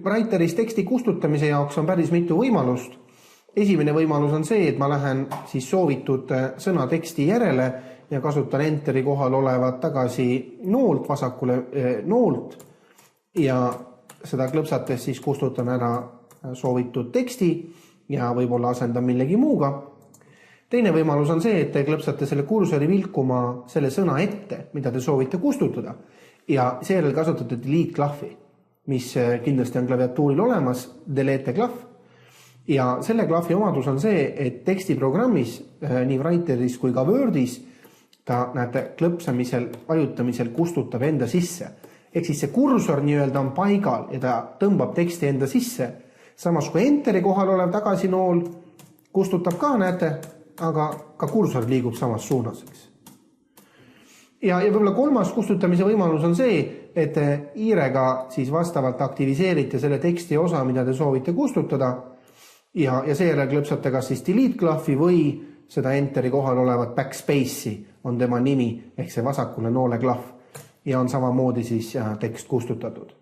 Writeris teksti kustutamise jaoks on päris mitu võimalust. Esimene võimalus on see, et ma lähen siis soovitud sõna teksti järele ja kasutan Enteri kohal olevat tagasi noolt, vasakule noolt ja seda klõpsates siis kustutan ära soovitud teksti ja võib-olla asendan millegi muuga. Teine võimalus on see, et te klõpsate selle kursori vilkuma selle sõna ette, mida te soovite kustutada ja seejärel kasutate delete klahvi, mis kindlasti on klaviatuuril olemas, delete klahv. Ja selle klahvi omadus on see, et tekstiprogrammis, nii Writeris kui ka Wordis, ta näete klõpsamisel, vajutamisel kustutab enda sisse. Ehk siis see kursor nii-öelda on paigal ja ta tõmbab teksti enda sisse. Samas kui Enteri kohal olev tagasinool kustutab ka, näete, aga ka kursor liigub samas suunas. Ja võib-olla kolmas kustutamise võimalus on see, et hiirega siis vastavalt aktiviseerite selle teksti osa, mida te soovite kustutada ja seejärel klõpsate kas siis delete klahvi või seda Enteri kohal olevat backspace'i on tema nimi ehk see vasakule noole klahv ja on samamoodi siis tekst kustutatud.